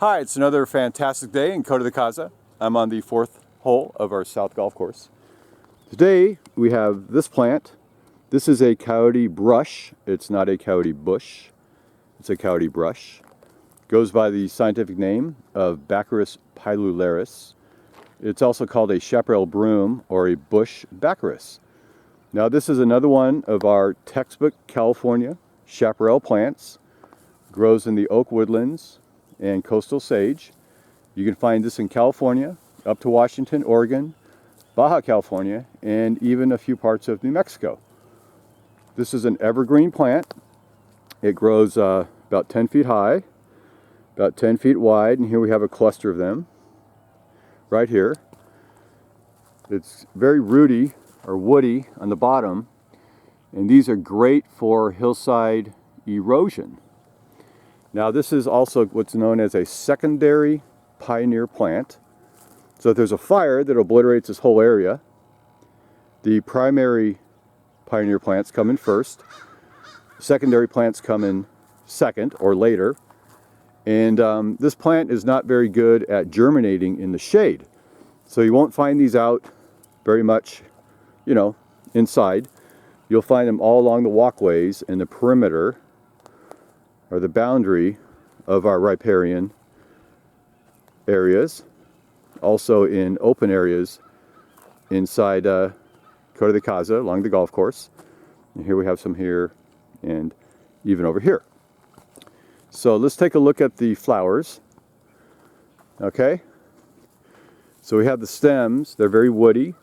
Hi, it's another fantastic day in Coto de Caza. I'm on the 4th hole of our South Golf Course. Today we have this plant. This is a Coyote Brush. It's not a Coyote Bush. It's a Coyote Brush. Goes by the scientific name of Baccharis pilularis. It's also called a Chaparral Broom or a bush Baccharis. Now this is another one of our textbook California chaparral plants. Grows in the oak woodlands and coastal sage. You can find this in California, up to Washington, Oregon, Baja California, and even a few parts of New Mexico. This is an evergreen plant. It grows about 10 feet high, about 10 feet wide, and here we have a cluster of them right here. It's very rooty or woody on the bottom, and these are great for hillside erosion. Now this is also what's known as a secondary pioneer plant. So if there's a fire that obliterates this whole area, the primary pioneer plants come in first, secondary plants come in second or later, and this plant is not very good at germinating in the shade. So you won't find these out very much, inside. You'll find them all along the walkways in the perimeter or the boundary of our riparian areas, also in open areas inside Coto de Caza along the golf course. And here we have some here and even over here. So let's take a look at the flowers. Okay, so we have the stems. They're very woody,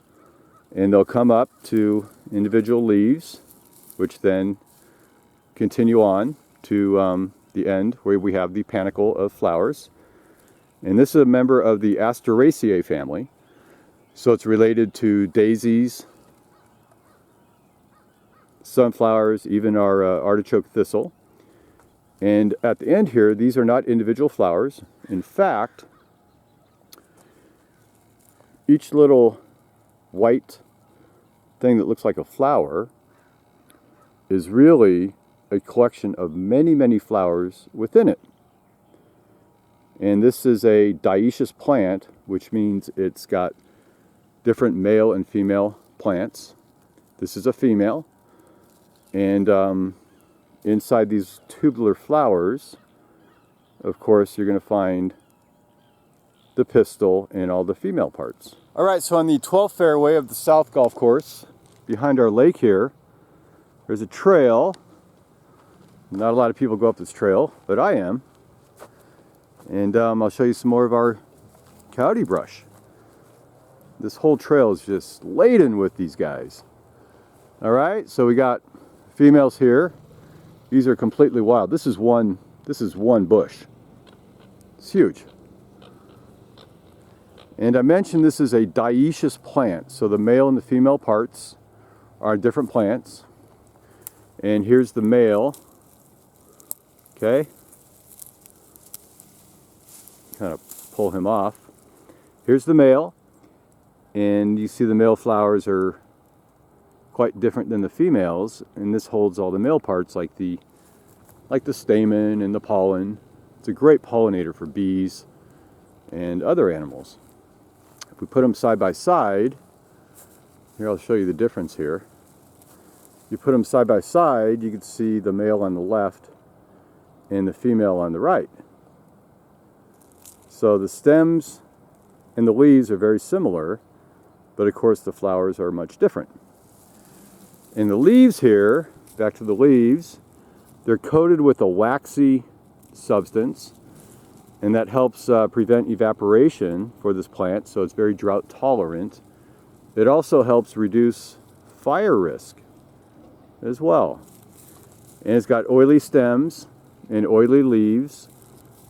and they'll come up to individual leaves, which then continue on to the end where we have the panicle of flowers. And this is a member of the Asteraceae family. So it's related to daisies, sunflowers, even our artichoke thistle. And at the end here, these are not individual flowers. In fact, each little white thing that looks like a flower is really a collection of many, many flowers within it. And this is a dioecious plant, which means it's got different male and female plants. This is a female. And inside these tubular flowers, of course, you're going to find the pistil and all the female parts. All right, so on the 12th fairway of the South Golf Course, behind our lake here, there's a trail. Not a lot of people go up this trail, but I am. And I'll show you some more of our Coyote Brush. This whole trail is just laden with these guys. All right, so we got females here. These are completely wild. This is one bush. It's huge. And I mentioned this is a dioecious plant, so the male and the female parts are different plants. And here's the male. Okay, kind of pull him off. Here's the male, and you see the male flowers are quite different than the females, and this holds all the male parts like the stamen and the pollen. It's a great pollinator for bees and other animals. If we put them side by side, here I'll show you the difference here. You put them side by side, you can see the male on the left and the female on the right. So the stems and the leaves are very similar, but of course the flowers are much different. And the leaves here, back to the leaves, they're coated with a waxy substance, and that helps prevent evaporation for this plant, so it's very drought tolerant. It also helps reduce fire risk as well. And it's got oily stems and oily leaves,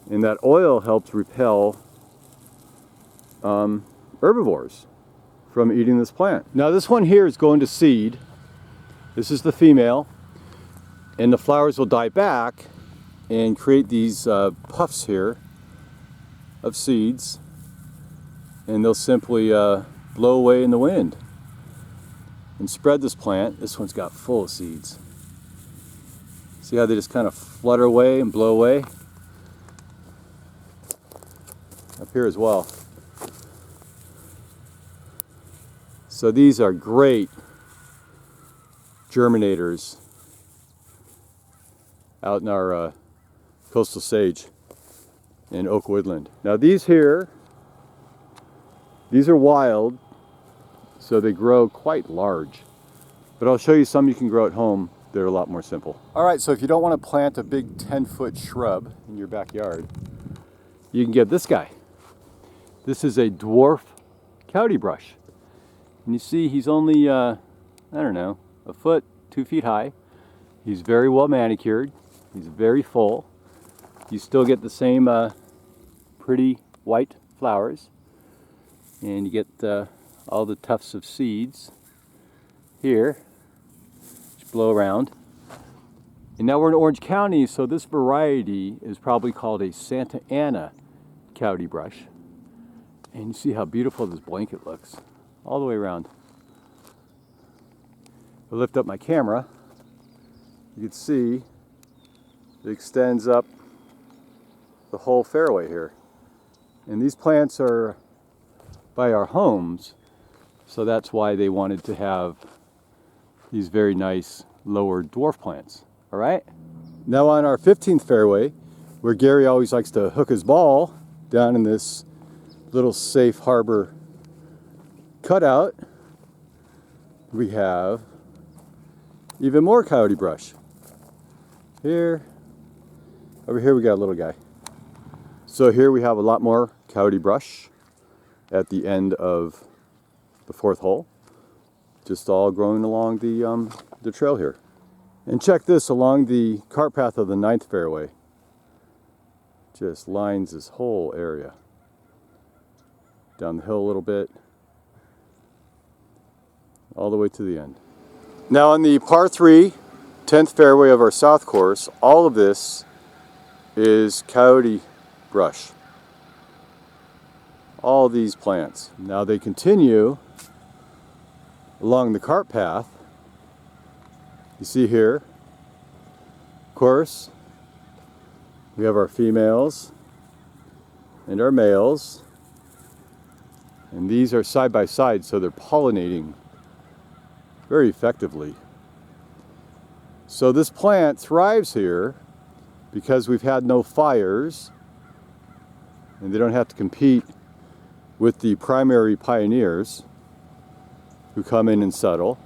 and that oil helps repel herbivores from eating this plant. Now this one here is going to seed. This is the female, and the flowers will die back and create these puffs here of seeds, and they'll simply blow away in the wind and spread this plant. This one's got full of seeds. See how they just kind of flutter away and blow away? up here as well. So these are great germinators out in our coastal sage in oak woodland. Now these here, these are wild, so they grow quite large. But I'll show you some you can grow at home. They're a lot more simple. All right, so if you don't want to plant a big 10-foot shrub in your backyard, you can get this guy. This is a dwarf coyote brush. And you see he's only, I don't know, a foot, 2 feet high. He's very well manicured. He's very full. You still get the same pretty white flowers. And you get all the tufts of seeds here, which blow around. And now we're in Orange County, so this variety is probably called a Santa Ana coyote brush. And you see how beautiful this blanket looks all the way around. If I lift up my camera, you can see it extends up the whole fairway here. And these plants are by our homes, so that's why they wanted to have these very nice lower dwarf plants. All right? Now on our 15th fairway, where Gary always likes to hook his ball down in this little safe harbor cutout, we have even more coyote brush. Here, over here we got a little guy. So here we have a lot more coyote brush at the end of the 4th hole, just all growing along the trail here. And check this, along the cart path of the 9th fairway, just lines this whole area. Down the hill a little bit, all the way to the end. Now on the par 3, 10th fairway of our south course, all of this is coyote brush. All these plants. Now they continue along the cart path. You see here, of course, we have our females and our males. And these are side by side, so they're pollinating very effectively. So this plant thrives here because we've had no fires and they don't have to compete with the primary pioneers who come in and settle.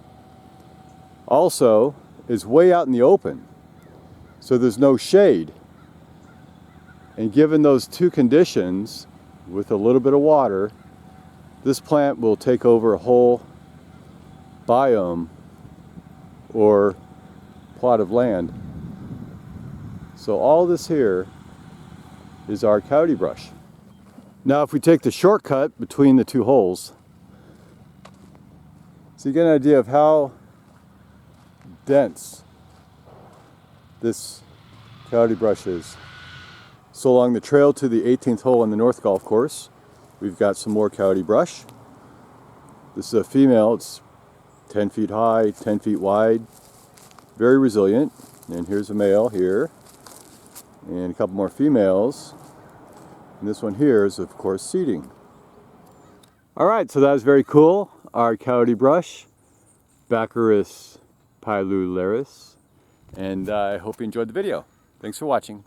Also, is way out in the open, so there's no shade. And given those two conditions, with a little bit of water, this plant will take over a whole biome or plot of land. So all this here is our coyote brush. Now if we take the shortcut between the two holes, so you get an idea of how dense this coyote brush is. So along the trail to the 18th hole on the North Golf Course, we've got some more coyote brush. This is a female, it's 10 feet high, 10 feet wide, very resilient. And here's a male here, and a couple more females. And this one here is, of course, seeding. All right, so that was very cool. Our coyote brush, Baccharis pilularis. And I hope you enjoyed the video. Thanks for watching.